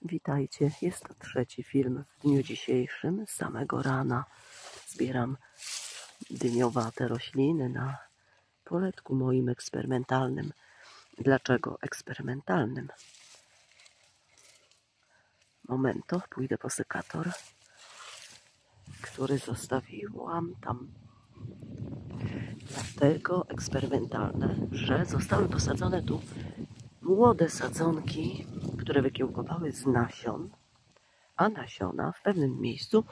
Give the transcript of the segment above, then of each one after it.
Witajcie, jest to trzeci film w dniu dzisiejszym. Z samego rana zbieram dyniowate rośliny na poletku moim eksperymentalnym. Dlaczego eksperymentalnym? Momento, pójdę po sekator, który zostawiłam tam. Dlatego eksperymentalne, że zostały posadzone tu młode sadzonki, które wykiełkowały z nasion, a nasiona w pewnym miejscu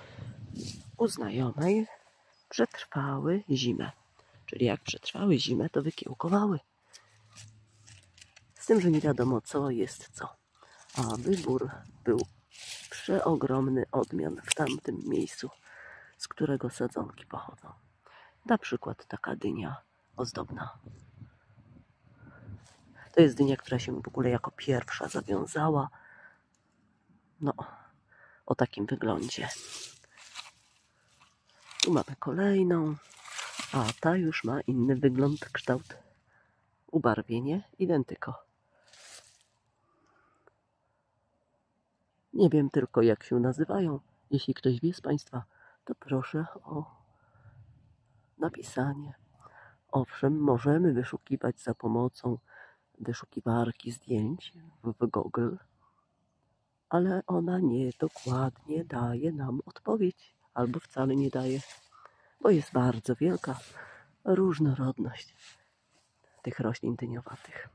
u znajomej przetrwały zimę. Czyli jak przetrwały zimę, to wykiełkowały. Z tym, że nie wiadomo co jest co. A wybór był przeogromny odmian w tamtym miejscu, z którego sadzonki pochodzą. Na przykład taka dynia ozdobna. To jest dynia, która się w ogóle jako pierwsza zawiązała. No, o takim wyglądzie. Tu mamy kolejną, a ta już ma inny wygląd, kształt, ubarwienie, identyko. Nie wiem tylko jak się nazywają. Jeśli ktoś wie z Państwa, to proszę o napisanie. Owszem, możemy wyszukiwać za pomocą wyszukiwarki zdjęć w Google, ale ona nie dokładnie daje nam odpowiedź, albo wcale nie daje, bo jest bardzo wielka różnorodność tych roślin dyniowatych.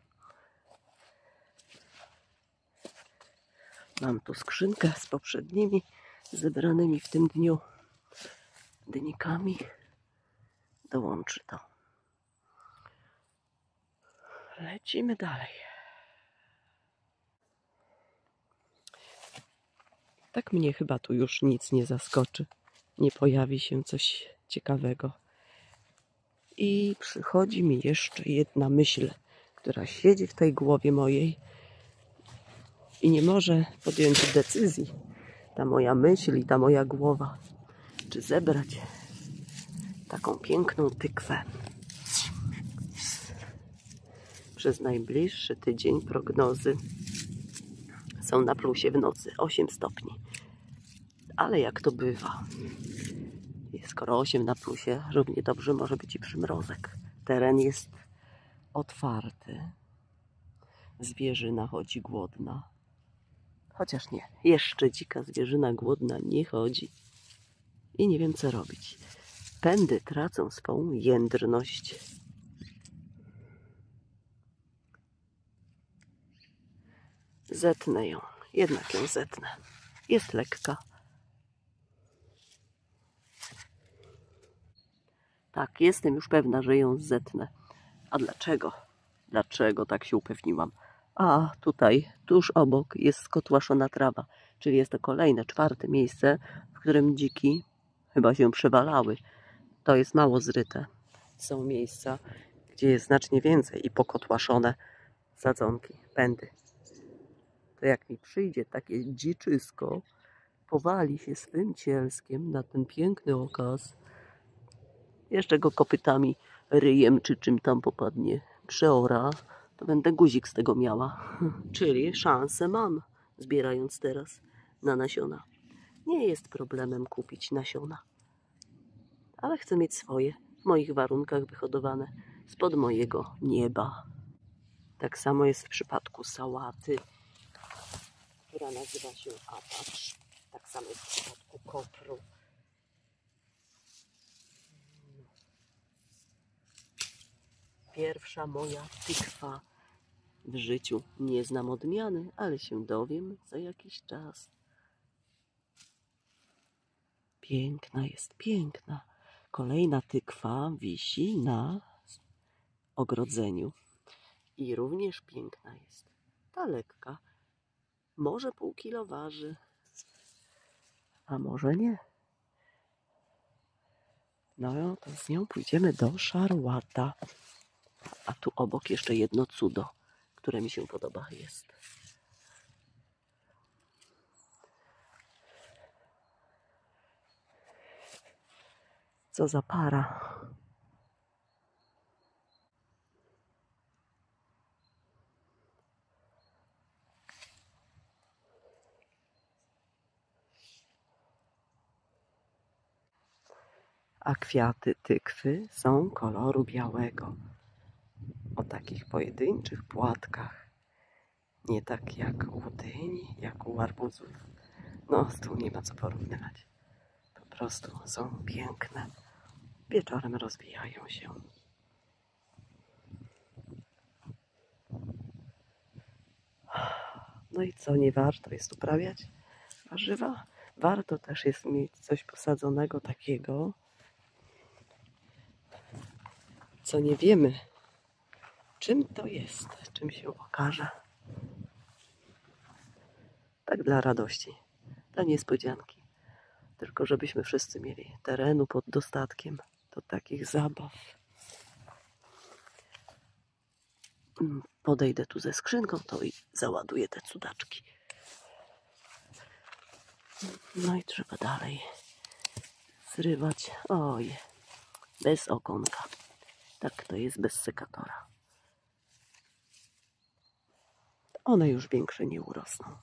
Mam tu skrzynkę z poprzednimi zebranymi w tym dniu dynikami. Dołączy to. Lecimy dalej. Tak mnie chyba tu już nic nie zaskoczy. Nie pojawi się coś ciekawego. I przychodzi mi jeszcze jedna myśl, która siedzi w tej głowie mojej i nie może podjąć decyzji. Ta moja myśl i ta moja głowa. Czy zebrać taką piękną tykwę. Przez najbliższy tydzień prognozy są na plusie w nocy 8 stopni. Ale jak to bywa, skoro 8 na plusie, równie dobrze może być i przymrozek. Teren jest otwarty. Zwierzyna chodzi głodna. Chociaż nie, jeszcze dzika zwierzyna głodna nie chodzi. I nie wiem co robić. Pędy tracą swą jędrność. Zetnę ją. Jednak ją zetnę. Jest lekka. Tak, jestem już pewna, że ją zetnę. A dlaczego? Dlaczego tak się upewniłam? A tutaj, tuż obok, jest skotłaszona trawa. Czyli jest to kolejne, czwarte miejsce, w którym dziki chyba się przewalały. To jest mało zryte. Są miejsca, gdzie jest znacznie więcej i pokotłaszone sadzonki, pędy. To jak mi przyjdzie takie dziczysko, powali się swym cielskiem na ten piękny okaz, jeszcze go kopytami, ryjem czy czym tam popadnie, przeora, to będę guzik z tego miała. Czyli szansę mam, zbierając teraz na nasiona. Nie jest problemem kupić nasiona, ale chcę mieć swoje, w moich warunkach wyhodowane, spod mojego nieba. Tak samo jest w przypadku sałaty, która nazywa się apacz. Tak samo jest w przypadku kopru. Pierwsza moja tykwa w życiu. Nie znam odmiany, ale się dowiem za jakiś czas. Piękna jest, piękna. Kolejna tykwa wisi na ogrodzeniu. I również piękna jest. Ta lekka. Może pół kilo waży, a może nie. No to z nią pójdziemy do szarłata. A tu obok jeszcze jedno cudo, które mi się podoba, jest. Co za para. a kwiaty tykwy są koloru białego. O takich pojedynczych płatkach. Nie tak jak u dyni, jak u arbuzów. No, z tą nie ma co porównywać. Po prostu są piękne. Wieczorem rozwijają się. No i co, nie warto jest uprawiać warzywa? Warto też jest mieć coś posadzonego takiego, co nie wiemy, czym to jest, czym się okaże. Tak dla radości, dla niespodzianki. Tylko żebyśmy wszyscy mieli terenu pod dostatkiem do takich zabaw. Podejdę tu ze skrzynką, to i załaduję te cudaczki. No i trzeba dalej zrywać. Oj, bez ogonka. Tak to jest bez sekatora. One już większe nie urosną.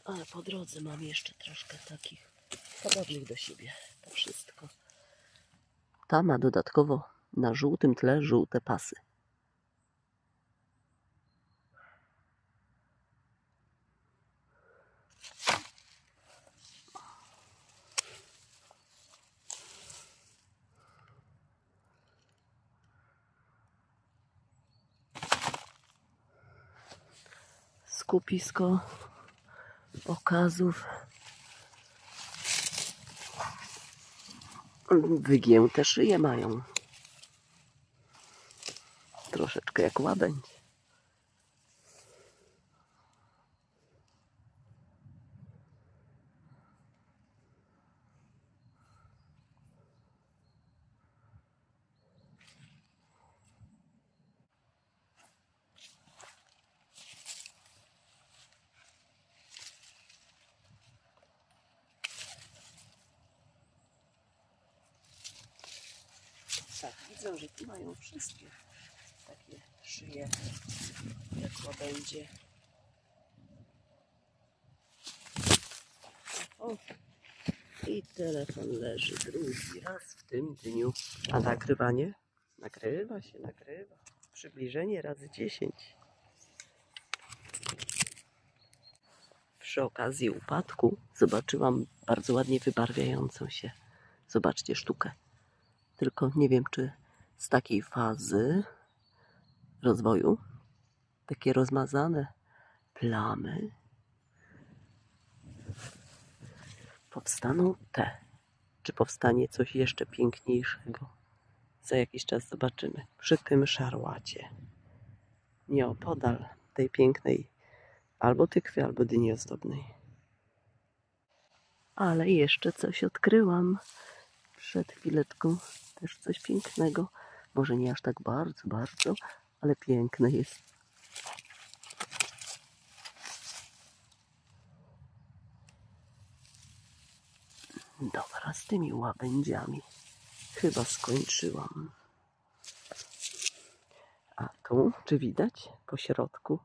Ale po drodze mam jeszcze troszkę takich podobnych do siebie. To wszystko. Ta ma dodatkowo na żółtym tle żółte pasy. Skupisko okazów. Wygięte szyje mają. Troszeczkę jak łabędź. Tak, widzę, że tu mają wszystkie takie szyje jak łabędzie. O, i telefon leży drugi raz w tym dniu. A nagrywanie? Nagrywa się, nagrywa. Przybliżenie razy 10. Przy okazji upadku zobaczyłam bardzo ładnie wybarwiającą się. Zobaczcie sztukę. Tylko nie wiem, czy z takiej fazy rozwoju takie rozmazane plamy powstaną te. Czy powstanie coś jeszcze piękniejszego? Za jakiś czas zobaczymy. Przy tym szarłacie. Nieopodal tej pięknej albo tykwy, albo dyni ozdobnej. Ale jeszcze coś odkryłam. Przed chwileczką też coś pięknego. Może nie aż tak bardzo, ale piękne jest. Dobra, z tymi łabędziami chyba skończyłam. A tu, czy widać? Po środku,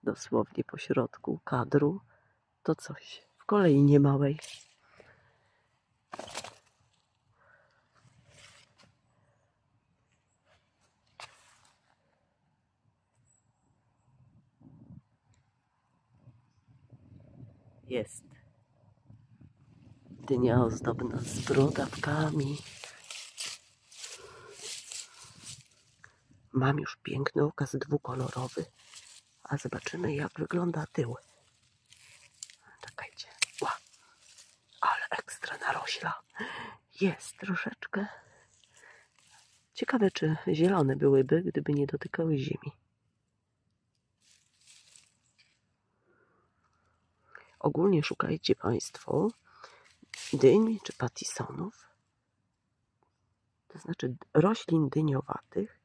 dosłownie po środku kadru, to coś w kolejnie małej. Jest dynia ozdobna z brodawkami. Mam już piękny okaz dwukolorowy, a zobaczymy, jak wygląda tył. Czekajcie. Ła, ale ekstra narośla. Jest troszeczkę. Ciekawe, czy zielone byłyby, gdyby nie dotykały ziemi. Ogólnie szukajcie Państwo dyń czy patisonów, to znaczy roślin dyniowatych,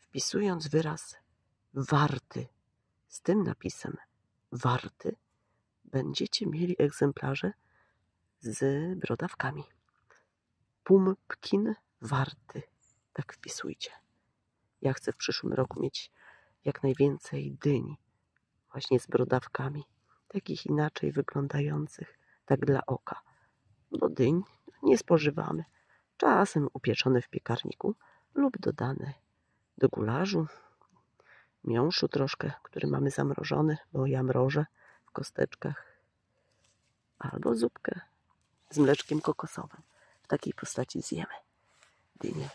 wpisując wyraz warty. Z tym napisem warty będziecie mieli egzemplarze z brodawkami. pumpkin warty. Tak wpisujcie. Ja chcę w przyszłym roku mieć jak najwięcej dyń. Właśnie z brodawkami. Takich inaczej wyglądających. Tak dla oka. Bo dyń nie spożywamy. Czasem upieczone w piekarniku lub dodane do gularzu. Miąższu troszkę, który mamy zamrożony, bo ja mrożę w kosteczkach. Albo zupkę z mleczkiem kokosowym. W takiej postaci zjemy dynię.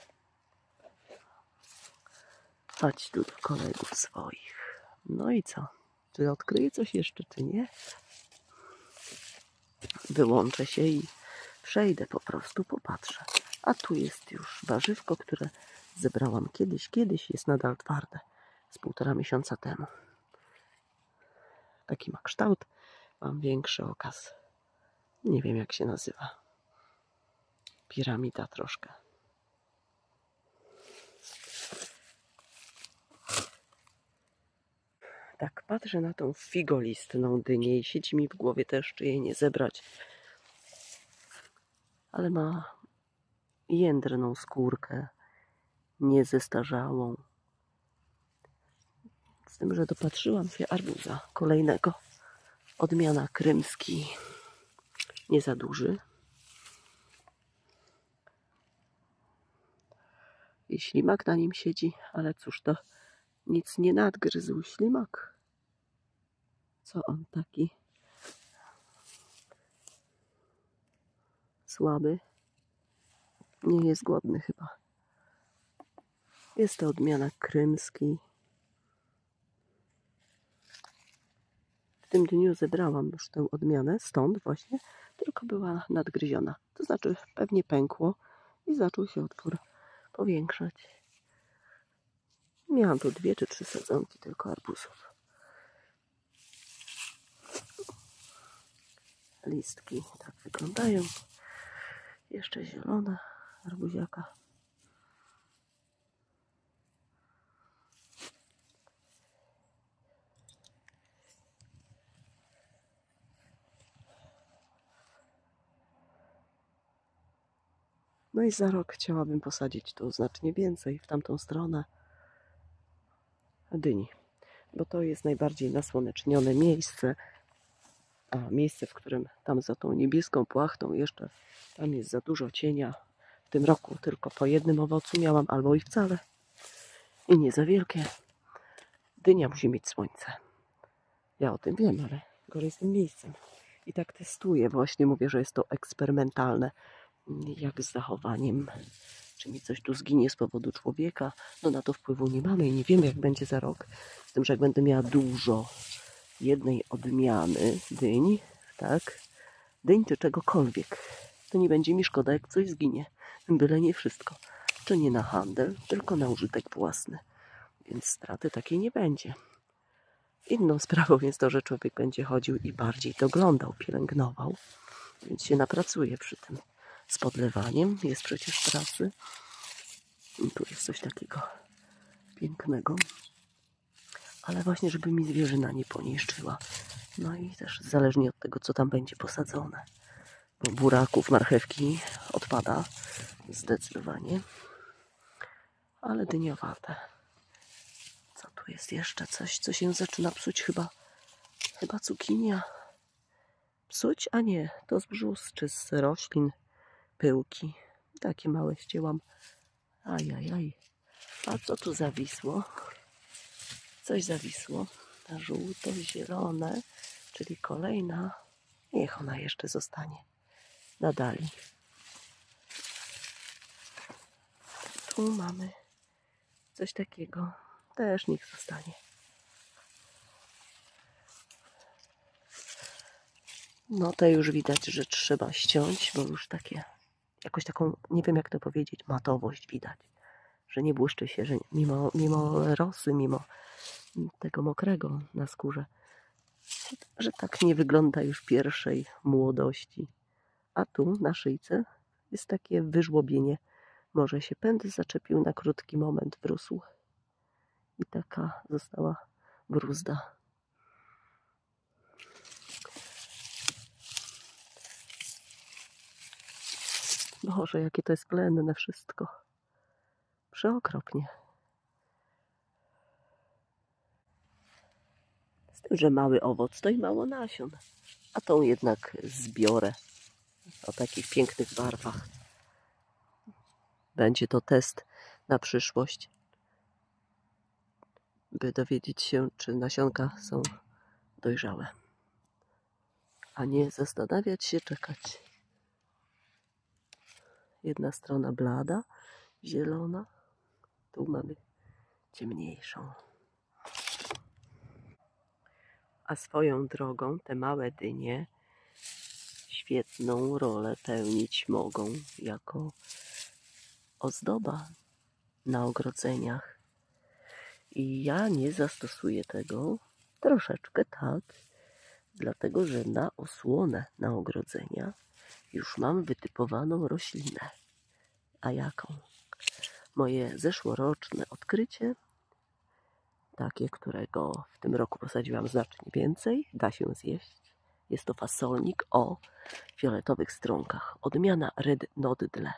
Chodź tu do kolegów swoich. No i co? Czy odkryję coś jeszcze, czy nie? Wyłączę się i przejdę po prostu, popatrzę. A tu jest już warzywko, które zebrałam kiedyś jest nadal twarde. Z 1,5 miesiąca temu. Taki ma kształt. Mam większy okaz. Nie wiem, jak się nazywa. Piramida troszkę. Tak, patrzę na tą figolistną dynię i siedzi mi w głowie też, czy jej nie zebrać. Ale ma jędrną skórkę, niezestarzałą. Z tym, że dopatrzyłam się arbuza kolejnego. Odmiana krymski. Nie za duży. I ślimak na nim siedzi, ale cóż to, nic nie nadgryzł ślimak. Co on taki słaby? Nie jest głodny chyba. Jest to odmiana krymski. W tym dniu zebrałam już tę odmianę, stąd właśnie, tylko była nadgryziona. To znaczy pewnie pękło i zaczął się otwór powiększać. Miałam tu 2 czy 3 sadzonki tylko arbuzów. Listki tak wyglądają. Jeszcze zielona arbuziaka. No i za rok chciałabym posadzić tu znacznie więcej w tamtą stronę dyni, bo to jest najbardziej nasłonecznione miejsce, a miejsce, w którym tam za tą niebieską płachtą jeszcze tam jest za dużo cienia. W tym roku tylko po 1 owocu miałam, albo i wcale. I nie za wielkie. Dynia musi mieć słońce. Ja o tym wiem, ale gorzej z tym miejscem. I tak testuję. Właśnie mówię, że jest to eksperymentalne. Jak z zachowaniem. Czy mi coś tu zginie z powodu człowieka? No na to wpływu nie mamy i nie wiemy, jak będzie za rok. Z tym, że jak będę miała dużo jednej odmiany dyń, tak? Dyń czy czegokolwiek, to nie będzie mi szkoda, jak coś zginie. Byle nie wszystko. Czy nie na handel, tylko na użytek własny. Więc straty takiej nie będzie. Inną sprawą jest to, że człowiek będzie chodził i bardziej doglądał, pielęgnował. Więc się napracuje przy tym. Z podlewaniem jest przecież pracy. I tu jest coś takiego pięknego. Ale właśnie, żeby mi zwierzyna nie poniszczyła. No i też zależnie od tego, co tam będzie posadzone. Bo buraków, marchewki odpada zdecydowanie. Ale dyniowate. Co tu jest jeszcze? Coś, co się zaczyna psuć chyba cukinia. Psuć? A nie, to z brzus czy z roślin. Pyłki. Takie małe ścięłam. Ajajaj. A co tu zawisło? Coś zawisło. Żółto-zielone, czyli kolejna. Niech ona jeszcze zostanie. Nadali. Tu mamy coś takiego. Też niech zostanie. No te już widać, że trzeba ściąć, bo już takie, jakoś taką, nie wiem jak to powiedzieć, matowość widać. Że nie błyszczy się, że mimo rosy, mimo tego mokrego na skórze, że tak nie wygląda już pierwszej młodości. A tu na szyjce jest takie wyżłobienie. Może się pęd zaczepił na krótki moment, wrósł i taka została bruzda. Boże, jakie to jest plenne wszystko. Przeokropnie. Z tym, że mały owoc to i mało nasion. A tą jednak zbiorę o takich pięknych barwach. Będzie to test na przyszłość, by dowiedzieć się, czy nasionka są dojrzałe. A nie zastanawiać się, czekać. Jedna strona blada, zielona, tu mamy ciemniejszą. A swoją drogą te małe dynie świetną rolę pełnić mogą jako ozdoba na ogrodzeniach. I ja nie zastosuję tego troszeczkę tak, dlatego że na osłonę na ogrodzenia już mam wytypowaną roślinę. A jaką? Moje zeszłoroczne odkrycie, takie, którego w tym roku posadziłam znacznie więcej, da się zjeść. Jest to fasolnik o fioletowych stronkach. Odmiana Red Noddle.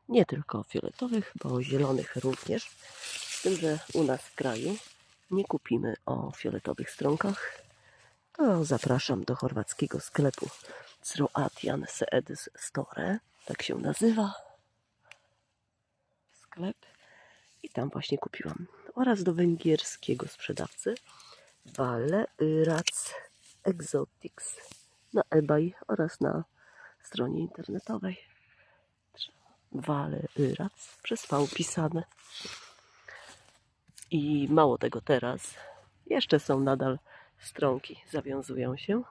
Nie tylko fioletowych, bo zielonych również. Z tym, że u nas w kraju nie kupimy o fioletowych stronkach. To zapraszam do chorwackiego sklepu Croatian Seeds Store. Tak się nazywa sklep. I tam właśnie kupiłam. Oraz do węgierskiego sprzedawcy Valerac Exotics na eBay oraz na stronie internetowej. Valerac przez V pisane. I mało tego, teraz jeszcze są nadal stronki, zawiązują się.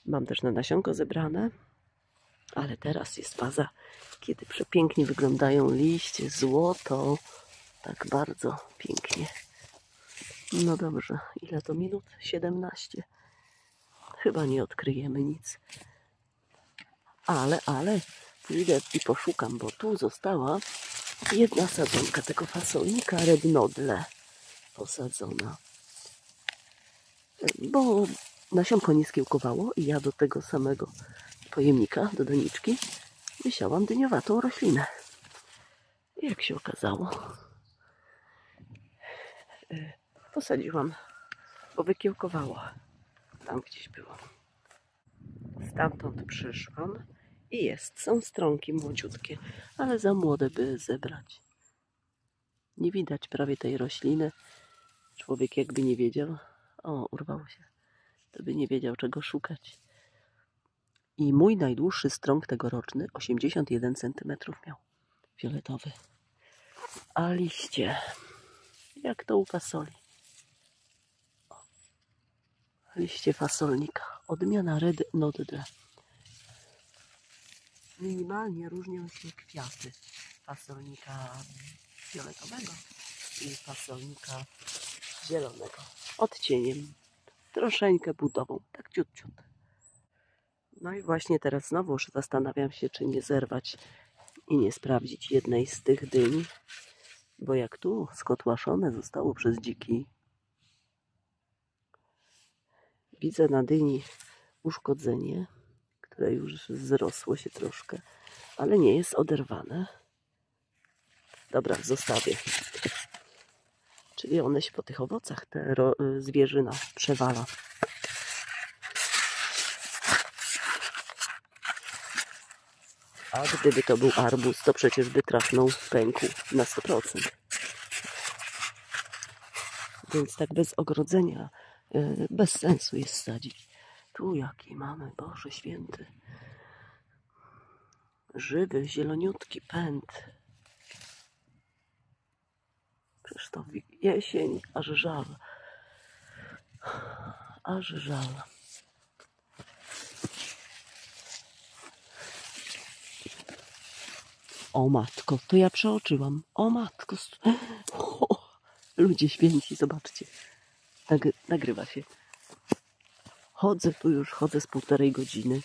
Mam też na nasionko zebrane, ale teraz jest faza, kiedy przepięknie wyglądają liście, złoto, tak bardzo pięknie. No dobrze, ile to minut? 17. Chyba nie odkryjemy nic. Ale pójdę i poszukam, bo tu została jedna sadzonka tego fasolnika Red Noddle posadzona. Bo nasionko nie skiełkowało i ja do tego samego pojemnika, do doniczki, wysiałam dyniowatą roślinę. Jak się okazało, posadziłam, bo wykiełkowało. Tam gdzieś było. Stamtąd przyszłam i są stronki młodziutkie, ale za młode, by zebrać. Nie widać prawie tej rośliny. Człowiek jakby nie wiedział, o, urwało się, to by nie wiedział, czego szukać. I mój najdłuższy strąg tegoroczny 81 cm miał, fioletowy. A liście, jak to u fasoli. Liście fasolnika, odmiana Red Noddle. Minimalnie różnią się kwiaty fasolnika fioletowego i fasolnika zielonego. Odcieniem, troszeczkę budową, tak ciut. No i właśnie teraz znowu zastanawiam się, czy nie zerwać i nie sprawdzić jednej z tych dyń, bo jak tu skotłaszone zostało przez dziki, widzę na dyni uszkodzenie, które już zrosło się troszkę, ale nie jest oderwane. Dobra, zostawię. Czyli one się po tych owocach, te zwierzyna przewala. A gdyby to był arbuz, to przecież by trafnął, pękł na 100%. Więc tak bez ogrodzenia, bez sensu jest sadzić. Tu jaki mamy, Boże Święty. Żywy, zieloniutki pęd. Przecież to jesień, aż żal. Aż żal. O matko, to ja przeoczyłam. O matko. O, ludzie święci, zobaczcie. Nagrywa się. Chodzę tu już, chodzę z 1,5 godziny.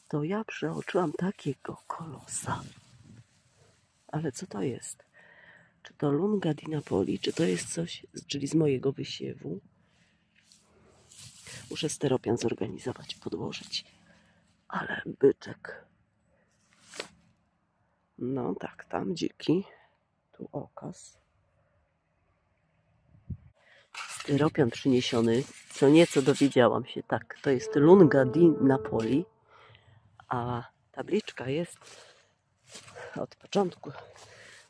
To ja przeoczyłam takiego kolosa. Ale co to jest? Czy to Lunga di Napoli? Czy to jest coś, czyli z mojego wysiewu? Muszę steropian zorganizować, podłożyć. Ale byczek. No tak, tam dziki. Tu okaz. Styropian przyniesiony. Co nieco dowiedziałam się. Tak, to jest Lunga di Napoli. A tabliczka jest od początku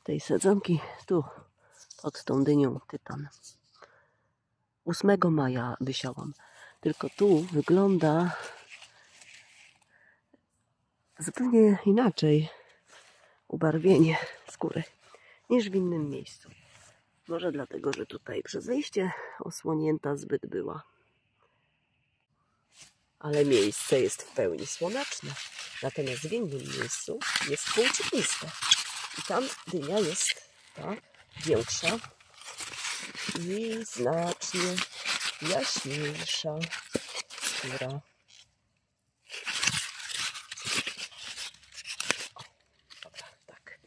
tej sadzonki tu, pod tą dynią tytan. 8 maja wysiałam. Tylko tu wygląda zupełnie inaczej ubarwienie skóry niż w innym miejscu. Może dlatego, że tutaj przez wyjście osłonięta zbyt była. Ale miejsce jest w pełni słoneczne. Natomiast w innym miejscu jest płócieniste. I tam dynia jest ta większa i znacznie jaśniejsza skóra. Dobra, tak.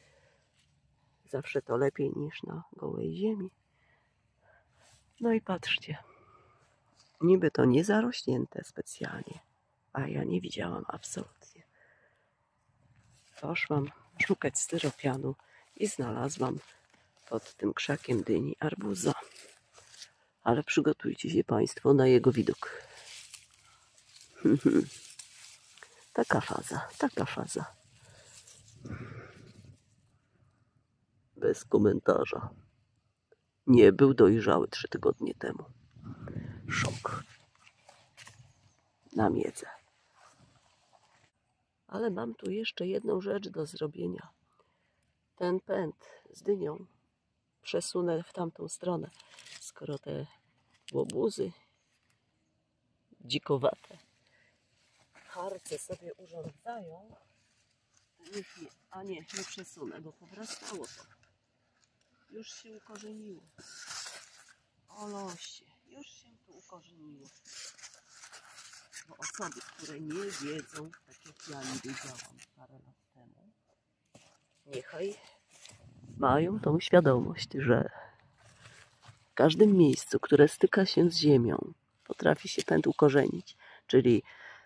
Zawsze to lepiej niż na gołej ziemi. No i patrzcie. Niby to nie zarośnięte specjalnie, a ja nie widziałam absolutnie. Poszłam szukać styropianu i znalazłam pod tym krzakiem dyni arbuza. Ale przygotujcie się Państwo na jego widok. Taka faza, taka faza. Bez komentarza. Nie był dojrzały 3 tygodnie temu. Szok. Na miedzę. Ale mam tu jeszcze jedną rzecz do zrobienia. Ten pęd z dynią przesunę w tamtą stronę. Skoro te łobuzy dzikowate harce sobie urządzają, to już nie, a nie przesunę, bo powrastało to. Już się ukorzeniło. O losie, już się tu ukorzeniło. Bo osoby, które nie wiedzą, tak jak ja nie wiedziałam parę lat temu, niechaj mają tą świadomość, że w każdym miejscu, które styka się z ziemią, potrafi się pęd ukorzenić, czyli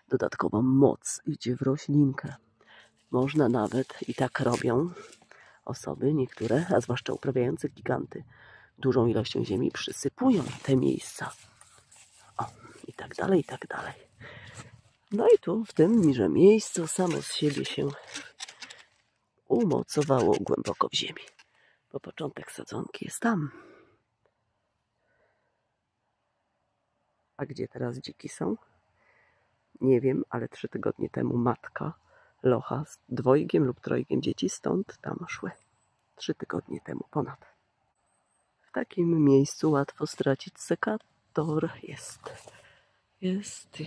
dodatkowa moc idzie w roślinkę. Można nawet, i tak robią osoby niektóre, a zwłaszcza uprawiające giganty, dużą ilością ziemi przysypują te miejsca. O, i tak dalej, i tak dalej. No i tu w tym miejscu samo z siebie się umocowało głęboko w ziemi. Bo początek sadzonki jest tam. A gdzie teraz dziki są? Nie wiem, ale 3 tygodnie temu matka locha z 2 lub 3 dzieci stąd tam szły. 3 tygodnie temu ponad. W takim miejscu łatwo stracić sekator. Jest.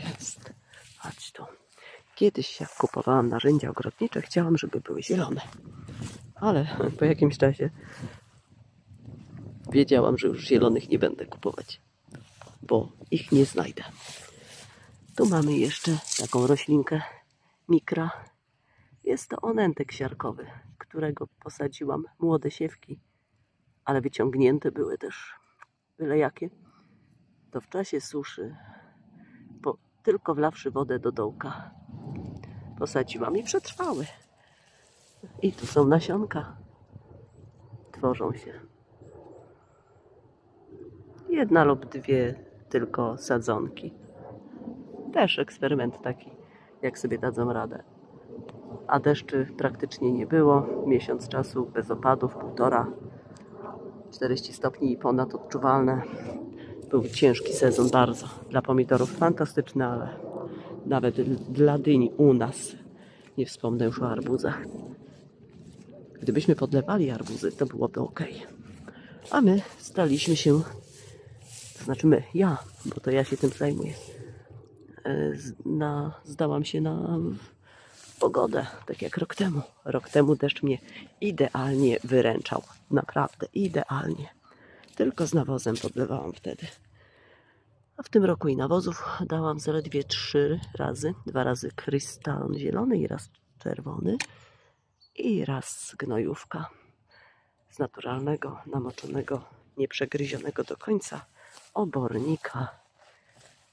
Chodź tu. Kiedyś jak kupowałam narzędzia ogrodnicze, chciałam, żeby były zielone. Ale po jakimś czasie wiedziałam, że już zielonych nie będę kupować, bo ich nie znajdę. Tu mamy jeszcze taką roślinkę mikra. Jest to onentek siarkowy, którego posadziłam młode siewki, ale wyciągnięte były też byle jakie. To w czasie suszy, tylko wlawszy wodę do dołka, posadziłam i przetrwały. I tu są nasionka. Tworzą się. 1 lub 2 tylko sadzonki. Też eksperyment taki, jak sobie dadzą radę. A deszczy praktycznie nie było. Miesiąc czasu bez opadów, 1,5. 40 stopni i ponad odczuwalne. Był ciężki sezon bardzo. Dla pomidorów fantastyczny, ale nawet dla dyni u nas. Nie wspomnę już o arbuzach. Gdybyśmy podlewali arbuzy, to byłoby ok. A my staliśmy się, to znaczy ja, bo to ja się tym zajmuję, zdałam się na pogodę, tak jak rok temu. Rok temu deszcz mnie idealnie wyręczał. Naprawdę idealnie. Tylko z nawozem podlewałam wtedy. A w tym roku i nawozów dałam zaledwie 3 razy. 2 razy krystal zielony i raz czerwony. I raz gnojówka z naturalnego, namoczonego, nieprzegryzionego do końca obornika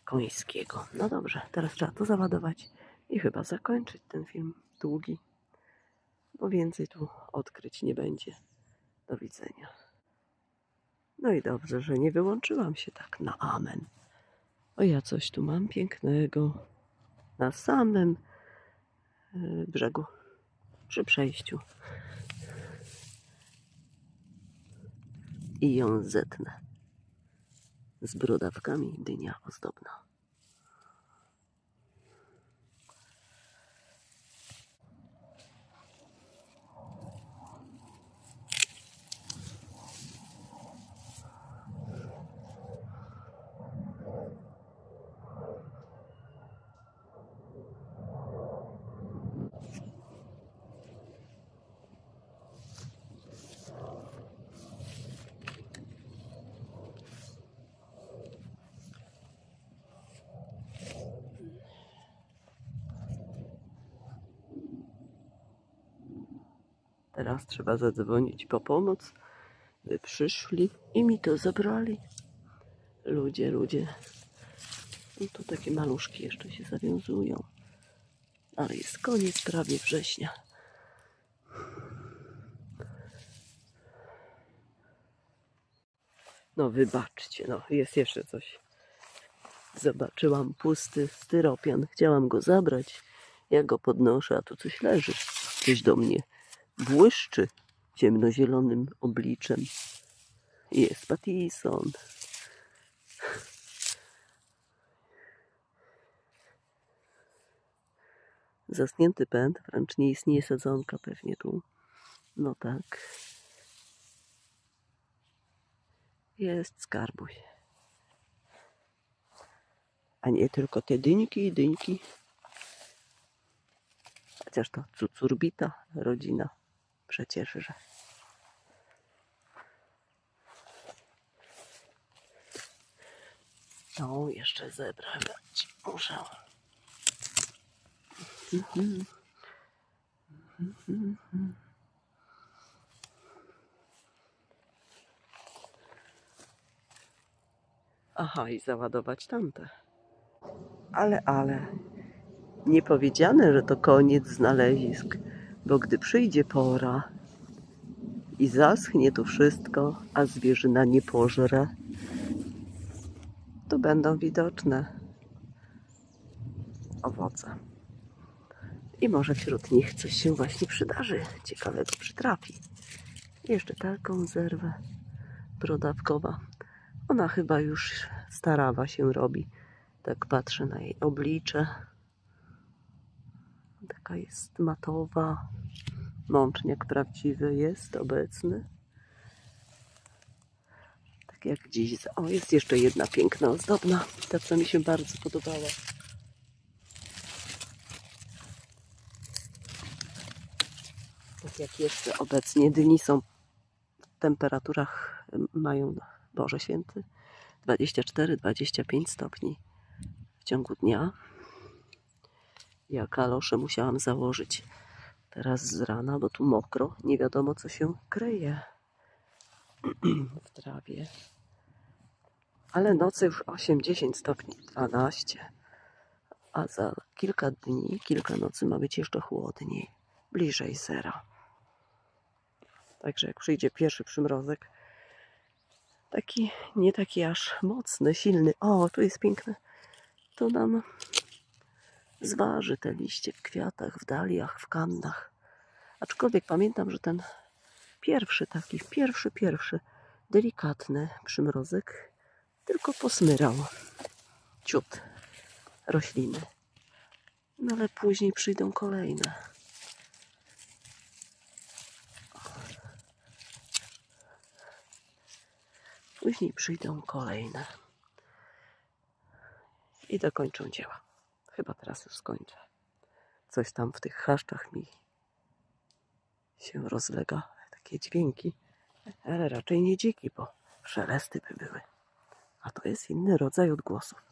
końskiego. No dobrze, teraz trzeba to załadować I chyba zakończyć ten film długi, bo więcej tu odkryć nie będzie. Do widzenia. No i dobrze, że nie wyłączyłam się tak na amen. O, ja coś tu mam pięknego na samym brzegu, przy przejściu. I ją zetnę z brodawkami, dynia ozdobna. Teraz trzeba zadzwonić po pomoc, by przyszli i mi to zabrali. Ludzie. No tu takie maluszki jeszcze się zawiązują. Ale jest koniec prawie września. No wybaczcie, no jest jeszcze coś. Zobaczyłam pusty styropian. Chciałam go zabrać. Ja go podnoszę, a tu coś leży. Coś do mnie błyszczy ciemnozielonym obliczem. Jest Pattison. Zasnięty pęd, wręcz nie istnieje sadzonka pewnie tu. No tak. Jest skarbuś. A nie tylko te dyńki. Chociaż to cucurbita, rodzina. Przecież, że. No, jeszcze zebrać muszę. Aha, i załadować tamte. Ale nie powiedziane, że to koniec znalezisk, bo gdy przyjdzie pora i zaschnie to wszystko, a zwierzyna nie pożre, to będą widoczne owoce. I może wśród nich coś się właśnie przydarzy, ciekawego przytrafi. Jeszcze taką zerwę brodawkowa. Ona chyba już starawa się robi. Tak patrzę na jej oblicze. Taka jest matowa. Mączniak prawdziwy jest obecny. Tak jak dziś. O, jest jeszcze jedna piękna, ozdobna. Ta, co mi się bardzo podobała. Tak jak jeszcze obecnie dni są w temperaturach, mają, Boże Święty, 24-25 stopni w ciągu dnia. Ja kalosze musiałam założyć teraz z rana, bo tu mokro, nie wiadomo co się kryje w trawie. Ale nocy już 8-10 stopni, 12. A za kilka dni, kilka nocy ma być jeszcze chłodniej, bliżej zera. Także jak przyjdzie pierwszy przymrozek, nie taki aż mocny, silny. O, tu jest piękne. To nam zważy te liście w kwiatach, w daliach, w kannach. Aczkolwiek pamiętam, że ten pierwszy taki, pierwszy delikatny przymrozek tylko posmyrał ciut rośliny. No ale później przyjdą kolejne. Później przyjdą kolejne. I dokończą dzieła. Chyba teraz już skończę. Coś tam w tych chaszczach mi się rozlega. Takie dźwięki. Ale raczej nie dziki, bo szelesty by były. A to jest inny rodzaj odgłosów.